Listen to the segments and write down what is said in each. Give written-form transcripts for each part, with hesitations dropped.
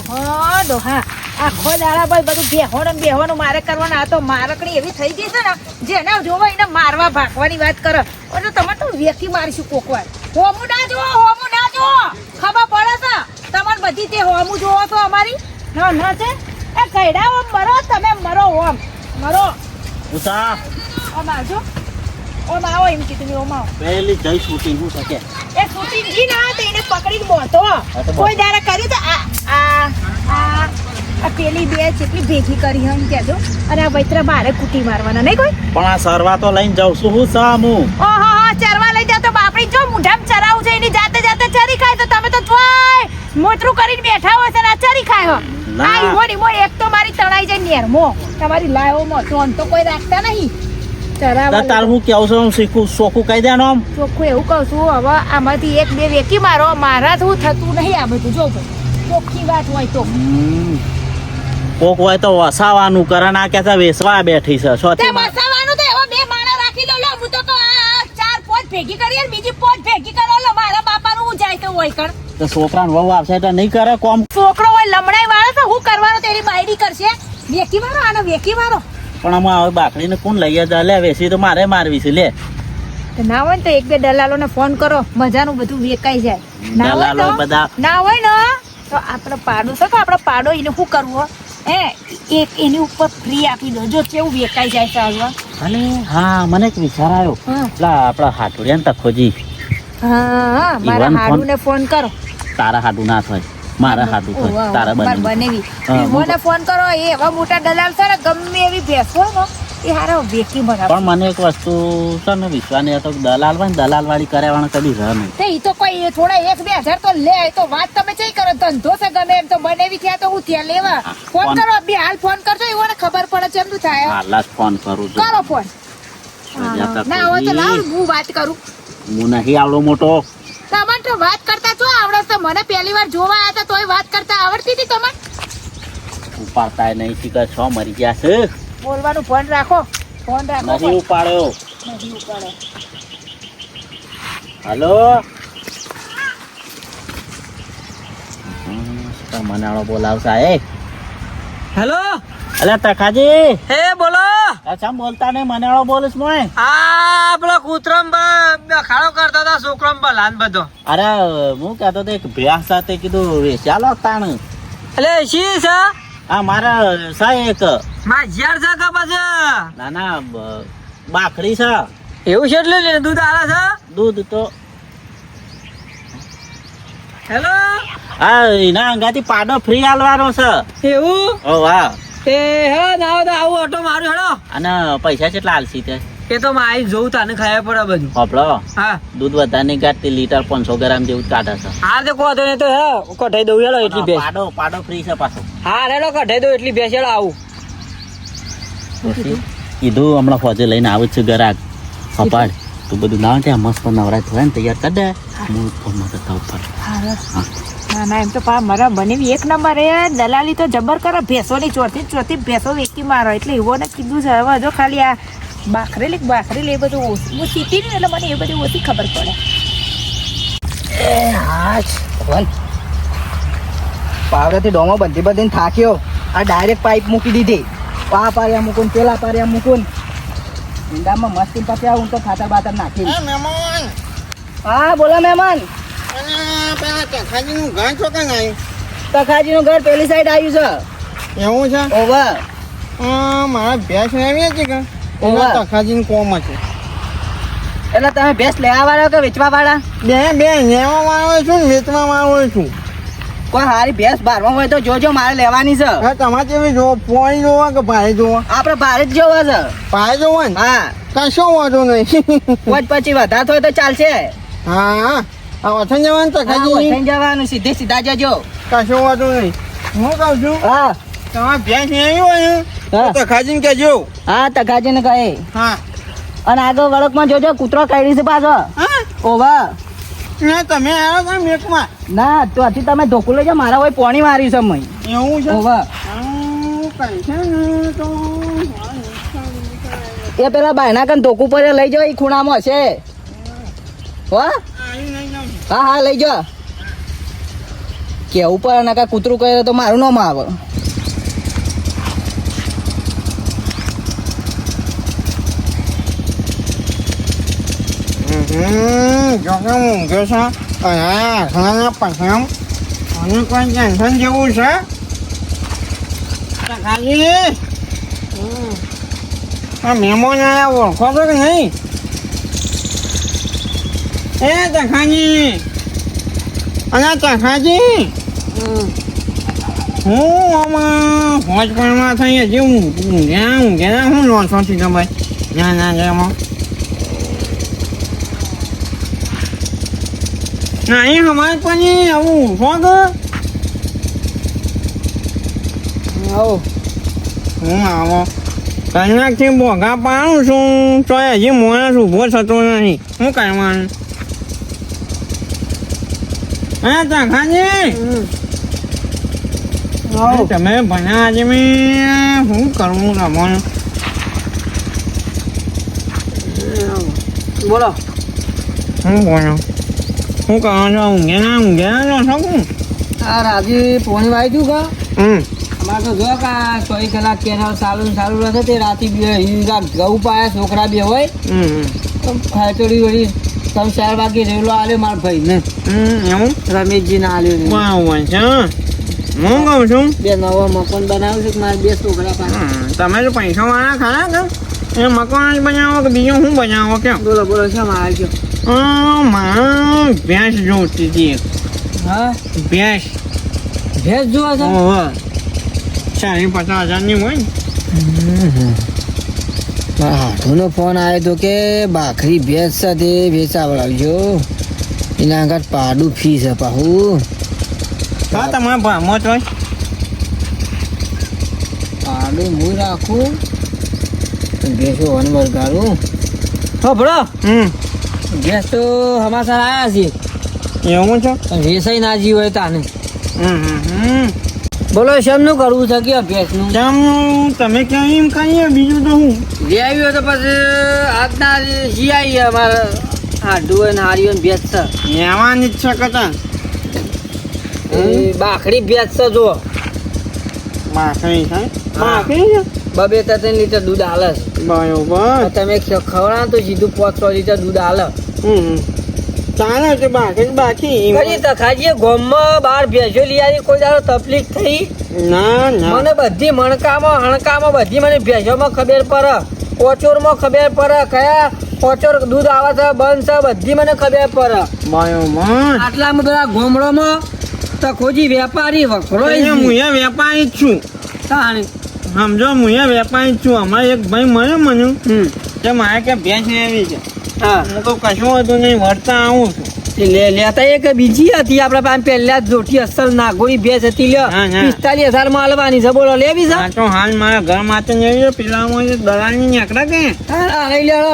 ડોહા આખો દાડા ભાઈ બધું બેહવાનું મારે કરવાનું. આ તો મારકડી એવી થઈ ગઈ છે ને જેને જોવા એને મારવા ભાગવાની વાત કરે. અને તમે તો વેકી મારીશું કોકવાર. હોમું ના જો ખબર પડે છે તમારે બધી તે હોમું જોવો છો અમારી ના છે એ કઈડા ઓમ મરો તમે મરો ઓમ મરો ઉતા ઓમ આવજો ઓમ આવો એમ કીધું ઓમ આવો. પહેલી જઈ શૂટિંગ હું શકે એ શૂટિંગ ઈ ના તે એને પકડીને બોતો કોઈ દાડા કર્યું તો આ પેલી બે જેટલી ભેગી કરી એમ કહેજો. અને આ વૈતરા બારે કુટી મારવાના નહીં કોઈ. પણ આ સરવા તો લઈને જાઉં છું હું સામું. ઓહો ચરવા લઈ જાવ તો બાપડી જો મુઢામ ચરાવું છે એની જાતે ચરી ખાય તો તમે તો જોય મોતરું કરીને બેઠા હોય છે ને આ ચરી ખાય હો. આ ઈમો એક તો મારી તણાઈ જાય નેરમો તમારી લાયોમાં તો તો કોઈ રાખતા નહીં. તાર હું કેવું છું શીખું ચોખ્ખું કહી દેવાનું આમ ચોખ્ખું એવું કહું છું. હવે આમાંથી એક બે વેકી મારો મારા તો થતું નહીં આ બધું જો ભાઈ ચોખ્ખી વાત હોય તો. કોક હોય તો વસાવાનું કરે ના કે વેસવા બેઠી છે વસાવાનું તો એવા બે માણા રાખી દો લો હું તો આ ચાર પોચ ભેગી કરી બીજી પોચ ભેગી કરો લો મારા બાપાનું હું જાય તો હોય કણ તો છોકરાને વહુ આવશે તો નહીં કરે કોમ. છોકરો હોય લમણાઈ વાળો તો હું કરવાનો તેરી બાયડી કરશે. વેકી મારો આનો વેકી મારો. પણ આમાં હવે બાકડીને કોણ લઈ જાય લે વેસી તો મારે મારવી છે લે. ના હોય ને તો એક બે દલાલોને ફોન કરો મજાનું બધું વેકાઈ જાય. દલાલો બધા ના હોય ને તો આપણે પાડો છે કે આપણે પાડો એને શું કરવું હે એક એની ઉપર ફ્રી આપી દો જો કેવું વેકાઈ જાય ચાલવા. અને હા મને એક વિચાર આવ્યો પેલા આપડા હાટુડિયા ને તખોજી હા મારા હાડુને ફોન કરો. તારા હાડું ના થાય મારા હાડું થાય તારા બનેવી મને ફોન કરો. એ એવા મોટા દલાલ છે ને ગમે એવી ભેંસો ને એ હારા વેકી બનાવે. પણ મને એક વસ્તુ છે ને વિશ્વાસ નહીં હતો દલાલ હોય ને દલાલ વાળી કરાવવાનું કદી રહ નહીં. તે ઈ તો કોઈ થોડા 1-2 હજાર તો લે તો વાત તમે ચઈ કરો ધંધો છે ગમે એમ તો બનેવી થયા તો હું ત્યાં લેવા ફોન કરો બે હાલ ફોન કરજો એવોને ખબર પડે છે એમ શું થાય. હાલ જ ફોન કરું છું કરો ફોન. ના હોય તો લાવ હું વાત કરું. હું નહીં આવડો મોટો. તમને તો વાત કરતા જો આવડે તો મને પહેલી વાર જોવા આવ્યા હતા તોય વાત કરતા આવડતી હતી તમને. ઉપાડતા નહીં શીખર છો મરી ગયા છે. બોલવાનું ફોન રાખો. ફોન રાખો નથી ઉપાડ્યો. હલો મનાળો બોલાવશા એ. હેલો અલે તખાજી હે બોલો. અચ્છા બોલતા નહીં મનાળો બોલું મોય. આ પેલો કૂતરમ ખાડો કરતા હતા છોકરમ લાન બધો. અરે હું કહેતો તો એક ભેંસ સાથે કીધું વેચાલો તાણ. એટલે શી છે આ મારા સા એક માં ઝેર છે કે પછી ના ના બાકડી છે. એવું છે એટલે દૂધ આલે છે દૂધ તો હેલો હા એના અંગાથી પાડો ફ્રી આલવાનો છે. એવું ઓ વાહ એ હે ના તો આવું ઓટો મારું હેડો. અને પૈસા કેટલા આલસી તે એ તો માં આવી જોઉં તાને ખાયા પડે બધું. હોપળો હા દૂધ વધારે નહીં કાઢતી લીટર 500 ગ્રામ જેવું જ કાઢે છે. હા તો કહો તો નહીં તો હે કઢાઈ દઉં હેડો એટલી ભેંસ. પાડો ફ્રી છે પાછો. હા હેડો કઢાઈ દઉં એટલી ભેંસ હેડો આવું. કીધું હમણાં ફોજે લઈને આવું જ છે ગરાક અપાડ તું બધું ના ત્યાં મસ્ત નવરાત હોય ને તૈયાર કરી દે હું ફોનમાં કરતા ઉપર. ના ના એમ તો પા મારા બનેવી એક નંબર એ દલાલી તો જબર કરે ભેંસોની ચોથી ભેંસો વેકી મારો એટલે એવો ને કીધું છે. હવે જો ખાલી આ બાખરેલી એ બધું હું સીટી ને એટલે મને એ બધી ઓછી ખબર પડે. પાવડેથી ડોમો બધી થાક્યો. આ ડાયરેક્ટ પાઇપ મૂકી દીધી. આ પાર્યા મૂકું પેલા પાર્યા મૂકું ઈંડામાં મસ્તી પછી આવું તો ખાતર બાતર નાખી. હા બોલો મહેમાન. તખાજીનું ઘર છો કે નહીં? તખાજીનું ઘર પેલી સાઈડ આવ્યું છે. એવું છે? ઓવર મારા ભેંસ આવી હતી કે તખાજીનું કોમ છે. એટલે તમે ભેંસ લેવા વાળા કે વેચવા વાળા? બે લેવા વાળો છું ને વેચવા વાળો છું. કોઈ સારી ભેંસ બારમાં હોય તો જોજો મારે લેવાની છે. હા તમારે કેવી જોવો પોણી જોવા કે ભાઈ જોવા? આપણે ભારે જ જોવા છે. ભાઈ જોવા ને? હા કશો વાંધો નહીં. પોચ પછી વધારે હોય તો ચાલશે. હા આ વથન જવાનું તખાજી જવાનું સીધા જજો. કશો વાંધો નહીં. હું કહું છું હા તમારે ભેંસ આવી હોય ને તખાજીને કહેજો. હા તખાજીને કહે. હા અને આગળ વળકમાં જોજો કૂતરો કાઢી છે પાછો. ઓવા ના તમે આવ્યો છો મેકમાં? ના તો હજી તમે ધોકું લઈ જાઓ મારા હોય પોણી મારી છે મય. એવું છે? ઓવા એ પેલા બાયના કન ધોકું પર લઈ જાઓ એ ખૂણામાં હશે. હા હા લઈ જાઓ. કેવું પડે ને કાંઈ કૂતરું કરે તો મારું નામ આવે. જો કે ઊંઘ્યો છે અને ઘણા પછી અને કોઈ ટેન્શન જેવું છે ખાલી આ મહેમાન આયા ઓળખો છો કે નહીં? એ તખાજી અને તખાજી હું આમાં હોસ્પિટલમાં થઈ હજી ઊંઘ્યા હું લોન સોચી તો ભાઈ ના ના એમાં નહીં અમારે પણ આવું શોખ આવો હું આવો કલાકથી બોગા પાડું છું તો હજી માણસ ઊભો થતો નહીં શું કરવાનું? હા તખાજી તમે ભણ્યા આજે મેં શું કરવું રમવાનું? બોલો. શું બોલો શું કરો છો? ઊંઘ્યા છો શું? આ રાજી પોણી વાઈ દઉં કા હમ અમારે તો જો કા 24 કલાક કેનાલ ચાલુ રહે તે રાતે ઘઉં પાયા છોકરા બે હોય ખાચોડી વળી 3-4 વાગે રેલો આલ્યો મારા ભાઈને એવું રમેશજી ને આલ્યો ને. બરાબર છે હું કહું છું બે નવા મકાન બનાવ્યું છે કે મારા બે છોકરા પાસે. તમે તો પૈસા વાળા ખરા કે એ મકાન જ બનાવો કે બીજું શું બનાવો કેમ? બોલો બોલો શા માં આવજો? મારે ભેંસ જોતી હતી એક. હા ભેંસ ભેંસ જોવા છે? ઓહો 40-50 હજારની હોય ને. હાથોનો ફોન આવ્યો તો કે બાખરી ભેંસ સાથે વેચાવડાવજો એના આગળ પાડું ફી છે પાહું. હા તમારા ભાવમાં તો પાડું હું રાખું ભેંસો વનવર ગાળું. હો ભરો ભેંસ તો હમાસર આવ્યા છે એવું છે. પણ વેસાઈ ના જી હોય તાને. હમ બોલો શેમનું કરવું છે કે ભેંસનું? કેમ તમે ક્યાં એમ ખાઈએ બીજું તો હું જે આવ્યું હોય તો પછી આજના જી આવી અમારે હાડું હોય ને હારીઓ ભેંસ છે લેવાની જ છે કતા એ બાખડી ભેંસ છે જો બાકરી છે બાકરી છે 2-3 લીટર દૂધ આલે છે. બરોબર તમે ખવડાવો તો સીધું 5-6 લીટર દૂધ આલે. ચાલે છે બાકી કઈ તખાજીએ ગોમમાં બાર ભેંસો લઈ આવી કોઈ દાડો તકલીફ થઈ? ના ના મને બધી મણકામાં હણકામાં બધી મને ભેંસોમાં ખબર પડે, કોચોરમાં ખબર પડે, કયા કોચોર દૂધ આવે છે બંધ છે બધી મને ખબર પડે. બરોબર આટલામાં બધા ગોમડોમાં તખોજી વેપારી વખરો હું એ વેપારી જ છું સમજો હું એ વેપારી જ છું. અમારે એક ભાઈ મળ્યું કે મારે કે ભેંસ લેવી છે. હા હું કહું કશું હતું નહીં વળતા આવું છું. લેતા એક બીજી હતી આપડે પાસે પહેલા જ જોટી અસલ નાગોની ભેંસ હતી લ્યો હા, હા. 45,000 માં આલવાની છે. બોલો લેવી છે? આ તો હાલ મારા ઘર માટે લેવી છે. પેલામાં દલાલની નીકળે કે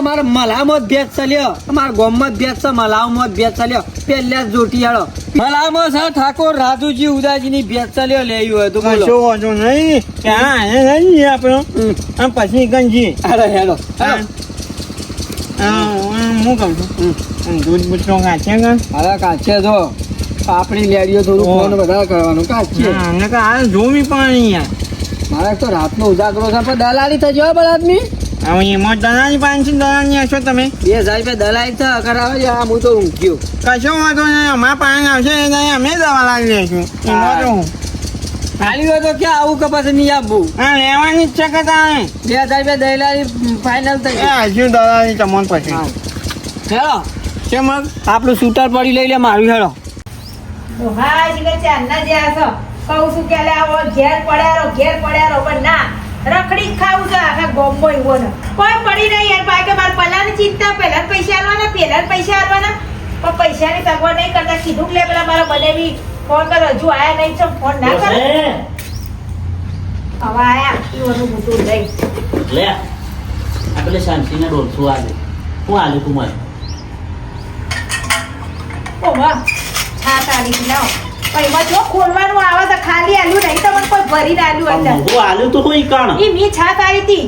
મારે મલામત ભેંસ ચાલ્યો મારા ગામમાં ભેંસ છે મલાવમાં ભેંસ ચાલ્યો પહેલા જ જોટી હાડો મલામત છે ઠાકોર રાજુજી ઉદાજીની ભેંસ ચાલ્યો લેવી હોય તો બોલો. કશું હતું નહીં ત્યાં એને લઈ જઈએ આપણે અને પછી ગંજી અરે હેડો હું કહું છું દૂધ બૂધ તો કાચે કે અરે કાચે જો આપણી લેડીઓ થોડું ઓહ. ફોન વધારે કરવાનું કાચે અમને કે હાલ જોવી પણ યાર મારે તો રાતનો ઉજાગરો છે પણ દલાલી થજો હો બધા આદમી. હવે એમાં દલાલી 500 દલાલની હશો તમે 2,000 રૂપિયા દલાલી છે કરાવે છે આ હું તો ઊંઘ્યો. કશો વાંધો નહીં અમારા પાસે આવશે એને અમે દવા લાવી લઈશું એમાં તો હું ખાલી હોય તો ક્યાં આવું કે પછી નહીં આપવું? હા લેવાની જ છે કે તારે 2,000 રૂપિયા દલાલી ફાઇનલ થઈ ગઈ. હજુ દલાલી તમને પછી હેલો કેમ આપણું શૂટર પડી લઈ લે મારું હેલો. હા જીગર ચાંદના જ્યાં છો કહું છું કે લે આવો ઘેર પડ્યા રહો પણ ના રખડી જ ખાવું છે આખા ગોમો એવો ને કોઈ પડી નહીં યાર બાકી મારે પહેલાની ચિંતા પહેલા પૈસા આલવાના પણ પૈસાની સગવડ નહીં કરતા કીધું કે લે પેલા મારા બનેવી ફોન કર હજુ આયા નહીં છો ફોન ના કરે હવે આયા ઈવોનું મોટું લઈ લે આ પેલે શાંતિને ડોલશું આજે હું આલું તું મને ઓ વાહ છા તારીખ લાવો પણ એમાં જો ખોલવાનું આવે તો ખાલી આલ્યું નહીં તો મને કોઈ ભરીને આલ્યું અંદર હું આલું તો કોઈ કાણ ઈ મી છા તારી હતી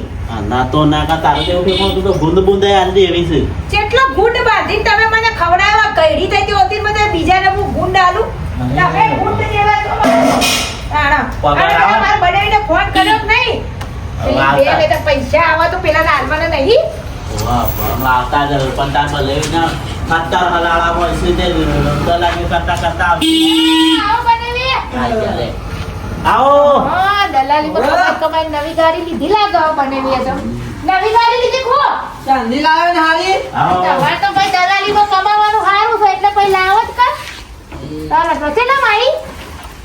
ના તો ના કા તારે તેવું કે તું તો બુંદ બુંદ આલી એવી છે જેટલો ગુંડ બાંધીને તમે મને ખવડાવવા કઈડી થઈ હતી મને બીજાને હું ગુંડ આલું તમે ભૂત જેવા છો તાણા. પગાર અને આવે? તમારા બનાવીને ફોન કર્યો જ નહીં હવે પેલી બે બેટા પૈસા આવા તો પેલા લાલવાના નહીં વાહ, હમણાં આવતા જ પંડામાં લઈને ખતર હલાળામાં છે તે દલાલી કરતા કરતા આવો બનાવી આવી ગયા લે. આવો હા દલાલી પર કમાઈ કમાઈ નવી ગાડી લીધી લાગો બનાવી તો નવી ગાડી લીધી ખો ચાંદી લાવે ને હારી આવો તમારે તો ભાઈ દલાલી માં કમાવાનું સારું છે એટલે ભાઈ લાવો જ કર તારા તો છે ને માઈ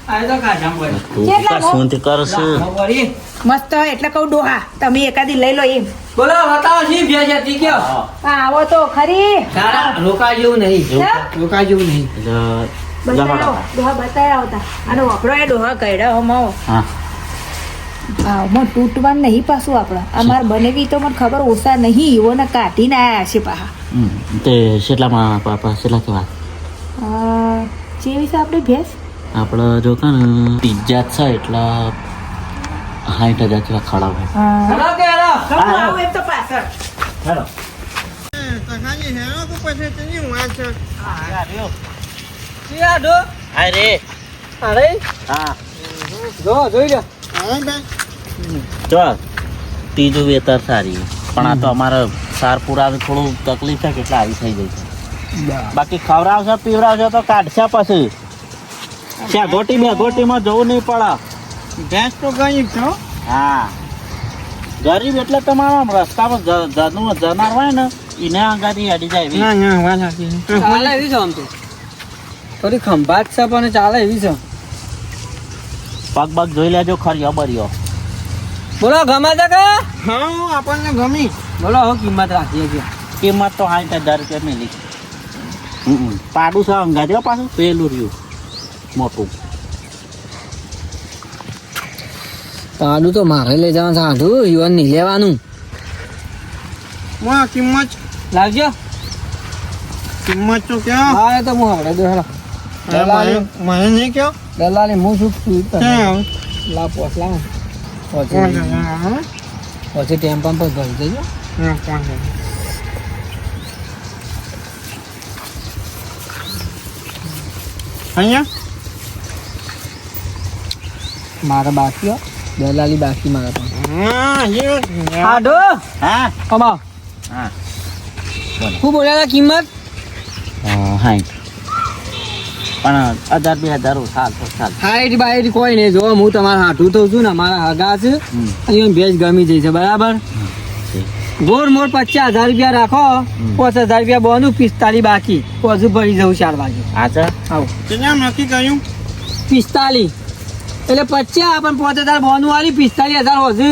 આ તો કાઢામ પડે તું કેટલા કશું કરશું વળી મસ્ત હોય એટલે કહું ડોહા તમે એકાદી લઈ લો એમ બોલો બતાવો છી ભેજ હતી કયો આવો તો ખરી તારા રોકા જેવું નહીં રોકા જેવું નહીં બતાવો ડોહા બતાવ્યા હતા અને વાપરો એ ડોહા કઈડા હમાવો હા આમાં તૂટવાનું નહીં પાછું આપણે અમાર બનેવી તો મને ખબર ઓછા નહીં એવોને કાઢીને આયા છે પાહા તે કેટલામાં પાપા કેટલા કેવા જેવી છે આપણી ભેંસ આપણે જો કે ને પિઝ્ઝા છે એટલા 60,000 જેવા ખડા હોય હેલો કે હેલો આવો એમ તો પાછળ હેલો તખાજી હેરો તો પછી તેની વાત છે ક્યાં ડો અરે અરે હા જોઈ લે હા બે જો ત્રીજું વેતર સારી પણ આ તો અમારે સાર પુરાનું થોડું તકલીફ છે કેટલા આવી થઈ જાય છે બાકી ખવડાવશે પીવડાવશે તો કાઢશે પછી ત્યાં ગોટીમાં જવું નહીં પડે ભેંસ તો ગઈ છો હા ગરીબ એટલે તમારા રસ્તામાં જનાર હોય ને એને આગળ અડી જાય એવી. ના વાત સાચી ચાલે એવી છે આમ તો થોડી ખંભાત છે પણ ચાલે એવી છે પગ પગ જોઈ લેજો ખરી બરિયો બોલો ગમે છે કે હા આપણને ગમી બોલો હવે કિંમત રાખીએ છીએ કિંમત તો 60,000 રૂપિયા મેલી પાડું છે અંગાજો પાછું પેલું રહ્યું મોટું પાડું તો મારે લઈ જવાનું સાધું યુવાન નહીં લેવાનું માં કિંમત લાવજો તો ક્યાં હા એ તો હું હવડે દો હેલો મને નહીં કયો દલાલી હું શું ક્યાં લા પોસલા કોણ છે પછી ટેમ્પા પર ભરી દેજો કોણ છે અહીંયા મારા બાકી હો. દલાલી બાકી મારા પણ હા આડો હા કમાઓ હા શું બોલ્યા હતા કિંમત 60 પણ 1,000 2,000 ચાલ તો ચાલ હાઈટ બાઈટ કોઈ નહીં જો હું તમારા હાથું થઉં છું ને મારા હગા છે અહીંયા ભેજ ગમી જઈ છે બરાબર ગોળ મોર 50,000 રૂપિયા રાખો 5,000 રૂપિયા બોનું 45 બાકી પછી ભરી જવું 4 વાગે હા સર આવો કેમ નક્કી કર્યું 45 એટલે 50 પણ 5,000 બોનું આલી 45,000 હજુ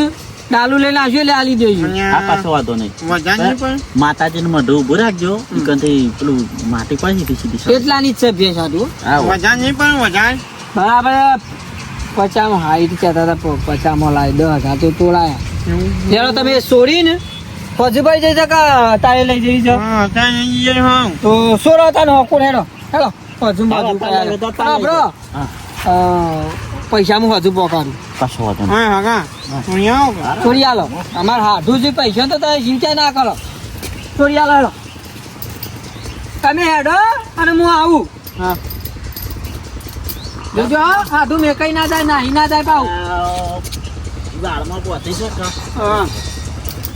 ડાલુ લઈને આવજો એટલે આલી દેજો આ પાછો વાંધો નહીં વધારે પણ માતાજીનું મોઢું ઊભું રાખજો ઈકનથી પેલું માટી પડી સીધી એટલાની જ છે ભેજ હાટું આવો વધારે નહીં પણ વધારે બરાબર 50 માં હાઈટ કહેતા હતા 50 માં લાવી 10,000 તો તોડાયા ત્યારે તમે છોડીને પછી ભાઈ જઈ છે કે તારે લઈ જઈ છે હા ત્યાં જઈએ હા તો સોરો હતા ને હોકું હેડો હેડો હજુ બાજુ બરાબર પૈસા હું હજુ પોકાડું કશો વાંધો નહીં હા હગા અહીંયા આવો છોડી આલો અમારે હાથું જે પૈસા તો તમે ચિંતા ના કરો છોડી આલો હેડો તમે હેડો અને હું આવું હા જોજો હાથું મેકાઈ ના જાય નાહી ના જાય પાઉં ઝાડમાં પહોંચી છે કે હા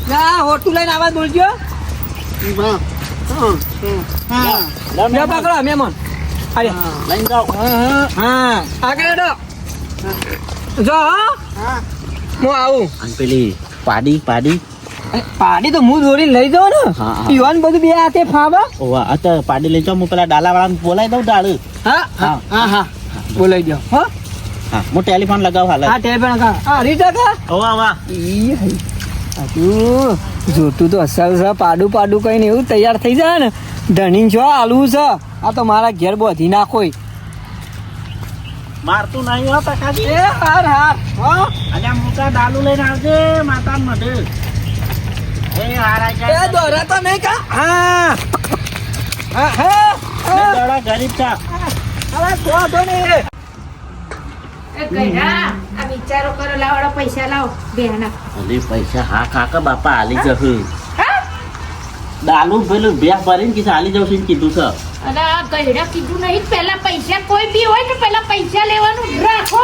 જા હોટું લઈને આવાજ બોલજો હા હા લે પકડો મહેમાન અરે લઈને જાઓ હા આગળ હેડો જો હા હા હું આવું અને પેલી પાડી પાડી તો હું દોડી લઈ જાઉં ને હા, હા. પીવાનું બધું બે હાથે ફાવે ઓવા આ તો પાડી લઈ જાઓ હું પેલા ડાલાવાળાને બોલાવી દઉં ડાળ હા હા હા હા બોલાઈ દો હો હા હું ટેલિફોન લગાવ હાલ હા ટેબલ કા હા રીટા કા ઓવા વાહ ઈ હઈ આટલું જોતું તો અસલ છે પાડું કઈને એવું તૈયાર થઈ જાય ને ધણી છો આલુ છે આ તો મારા ઘેર બોધી નાખો મારતું નહીં હો પકાજી એ હાર હાર હો અલ્યા મોટા ડાલુ લઈને આવજે માતા મઢ એ હારા એ જાય દોરા તો નહીં કા હા હા હા દડા ગરીબ છે હવે તો ને એ કઈડા આ વિચારો કરો લાવડો પૈસા લાવો બેહના અલે પૈસા હા કાકા બાપા આલી જશે હા દાલુ પેલું ભેસ ભરીને કે ચાલી જવું છે એમ કીધું છે. અને આ ગયડા કીધું નહીં પહેલા પૈસા કોઈ બી હોય ને પહેલા પૈસા લેવાનું રાખો.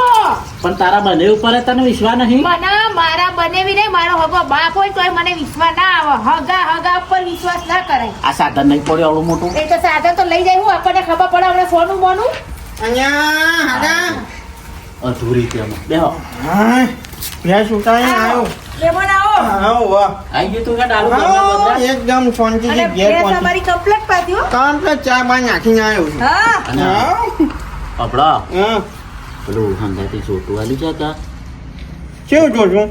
પણ તારા બને ઉપર તને વિશ્વાસ નહીં. મને મારા બનેવી નહીં મારો હગો બાપ હોય તોય મને વિશ્વાસ ના આવે. હગા ઉપર વિશ્વાસ ના કરાય. આ સાધન નહીં પડ્યું આવડું મોટું. એ તો સાધન તો લઈ જાય હું આપણને ખબર પડે આપણે સોનું મોનું. અહીંયા હગા અધૂરી તેમાં બેહો. હા ભેંસ ઉતારી આવ્યો. મહેમાન આવો. આવો વાહ આઈ ગયું તું કે ડાલુ હા, ગમે એકદમ શાંતિથી અને ઘેર ભેંસ પહોંચી અમારી કમ્પ્લેટ પાડી હો. કમ્પ્લેટ ચા બા નાખીને આવ્યો છું હા અને હા કપડા હા પેલું હંગાથી છોટું આલ્યું છે કા. કેવું જોશું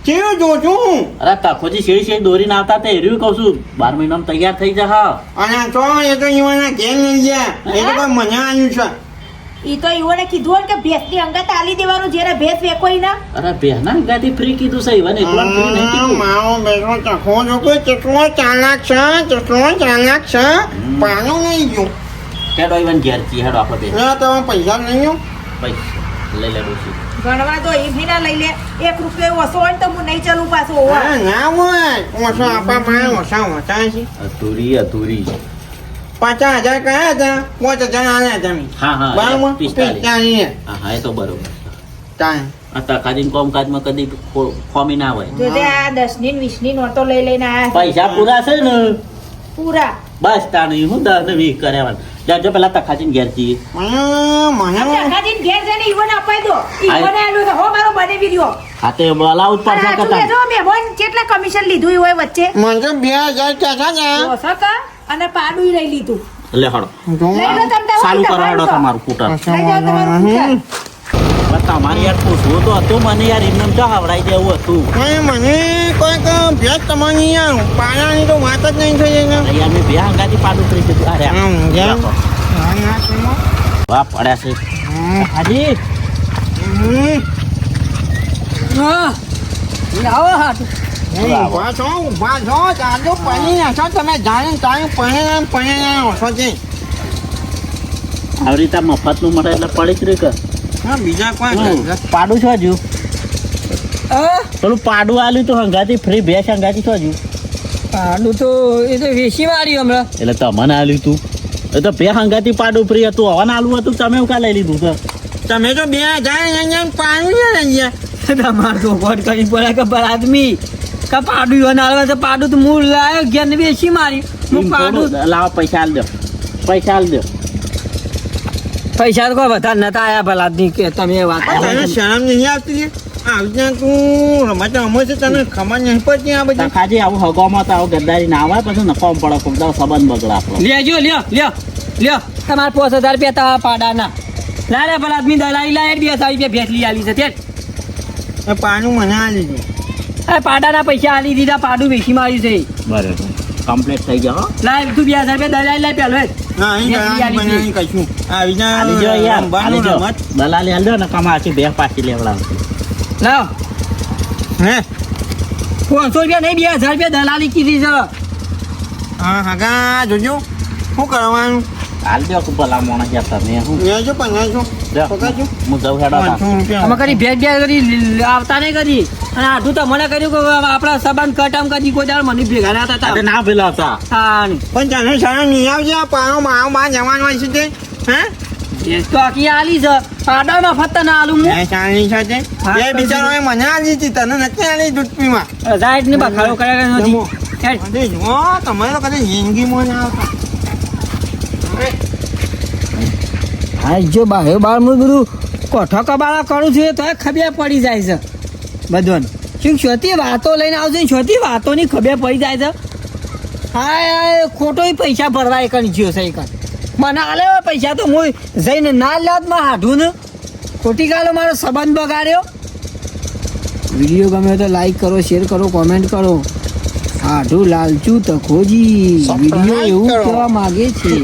કેવું જોશું અરે તખોજી શેરી શેરી દોરીને આવતા તે એર્યું કહું છું 12 મહિનામાં તૈયાર થઈ જા. હા અને તો એ તો યુવાના ઘેર નહીં ગયા એ તો કોઈ મને આવ્યું છે ઈ તો ઈવોને કીધું હોય ને કે ભેંસની અંગાત આલી દેવાનું જ્યારે ભેંસ વેકોઈ ના. અરે બેહના હંગાથી ફ્રી કીધું છે ઈવન એકલા ફ્રી નહીં કીધું. મારો બેટો ચખો જો કે કેટલો ચાલાક છે પાનું નહીં ગયું હેડો ઈવન ઘેર છી હેડો આપણે બે ના તમે પૈસા નહીં ગયો પૈસા લઈ લે ડોશી. ગણવા તો એ ભી ના લઈ લે. 1 રૂપિયો ઓછો હોય ને તો હું નહીં ચાલું પાછો. ના હોય ઓછો આપા માં ઓછા હોતા છે અધૂરી 50,000 કયા હતા 5,000 આલ્યા તમે હા હા બરાબર 45. 45 હા હા એ તો બરોબર છે. ટાઈમ આ તખાજીને કોમકાજમાં કદી ખોમી ના હોય. જોજે આ 10 ની 20 ની નોટો લઈ લઈને આયા છે. પૈસા પૂરા છે ને પૂરા. બસ તાણી હું 10 ને 20 કર્યા. જાજો પેલા તખાજીને ઘેર જઈએ. મને કાકાજીને ઘેર જઈને ઈવોને અપાઈ દો. ઈવોને આલ્યો તો હો મારો બનેવી રહ્યો. હા તે બોલાવું જ અને પડશે હાચું કતા. કહેજો, મહેમાન કેટલા કમિશન લીધું ઈ હોય વચ્ચે? મને તો 2,000 કહેતા ને ઓછો કા? અને પાડું ઈ લઈ લીધું. લે હડો લઈ લો તમ તાર ચાલુ હોય કરો હેડો તમારું તમારું કૂટર. લઈ જાઓ તમારું કૂટર. પણ તમારે યાર પૂછવું તો હતું મને યાર એમને ચા હવડાઈ દેવું હતું. મને કોઈક ભેટ તમારી યાર પાયાની તો વાત જ નહીં થઈ ને યાર મેં બે હંગાથી પાડું કરી દીધું. અરે જેમ વાહ પડ્યા છે. હાજી હા લાવો હાટું. ઉભા છો ચાલો પડી નાખો તમે જાણે ટાઈમ પડી છો છે આવી રીતે મફતનું મળે એટલે પડી જ રહી કે. હા બીજા કોઈ પાડું છો હજુ હા પેલું પાડું આલ્યું તો હંગાથી ફ્રી ભેસ હંગાથી છો હજુ. પાડું તો એ તો વેચી માર્યું હમણાં. એટલે તમને આલ્યું તું એ તો બે હંગાથી પાડું ફ્રી હતું હવાને આલું હતું તમે એવું કા લઈ લીધું તો. તમે તો 2,000 પાડું છે ને અહીંયા તમારે તો કોટ કરી પડે કે પર આદમી કે પાડું યોને આલવા તો પાડું તો મૂળ લાયો ઘેર ને વેચી મારી હું એમ પાડું થોડું લાવો પૈસા આલ દો પૈસા આલ દો. પૈસા તો કોઈ વધારે નતા આયા ભલા આદમી કે તમે વાત તને શરમ નહીં આવતી આવજે તું રમત રમો છે તને ખબર નહીં પડતી આ બધી તખાજી આવું હગોમાં તો આવું ગદ્દારી ના આવે પછી નફો પડે ખૂબ સંબંધ બગડે આપણો. લેજો લ્યો તમારે 5,000 રૂપિયા તા પાડાના લારે ભલા આદમી દલાલી લાય 2,000 રૂપિયા ભેટ લઈ આલી છે તે એ પાનું મને આ લીધું એ પાડાના પૈસા આલી દીધા પાડું વેચી માર્યું છે બરાબર કમ્પ્લીટ થઈ ગયો. લાય તું 2,000 રૂપિયા દલાલી લાય પેલો ના અહીં બનાવી કશું આવી આલી જો યાર આલી જો રમત દલાલી આલ દો ને કમાચી બે પાછી લેવડાવ. લાવ હે 500 રૂપિયા નહીં 2,000 રૂપિયા દલાલી કીધી છે હા હગા જોજો શું કરવાનું હાલ દો કે ભલા મોણા ગયા તમે હું લેજો 500 પકડજો હું જઉં હેડો તા. 500 રૂપિયા અમે કરી ભેટ બે કરી આવતા નહીં કરી અને આઠું તો મને કર્યું કે આપણા સંબંધ કટમ કરી કોઈ દાડ મને ભેગા ના અરે થતા ના પેલા હતા હા પણ તને શરમ નહીં આવજે આ પાનો મારો માં જવાનું હોય છે તે હે એ તો આખી આલી છે પાડામાં ફરતા ના આલું હું એ ચાણી છે તે હા, એ બિચારો મને આલી હતી તને નથી આલી દૂધપીમાં રાઈટ ને બખાડો કર્યા નથી હેડ. અરે જો તમે તો કદી જિંદગીમાં ના આવતા હા જો બાર બાર હું બધું કોઠો કબાળા કરું છું તો ખબર પડી જાય છે બધું શું છોતી વાતો લઈને આવશે ને છોતી વાતોની ખબર પડી જાય છે હા ખોટો પૈસા ભરવા એક ગયો છે એક મને આલે પૈસા તો હું જઈને ના લાદ માં હાઢું ને ખોટી ગાલો મારો સંબંધ બગાડ્યો વિડીયો ગમે તો લાઈક કરો શેર કરો કોમેન્ટ કરો હાઢું લાલચું તખોજી વિડીયો એવું કહેવા માંગે છે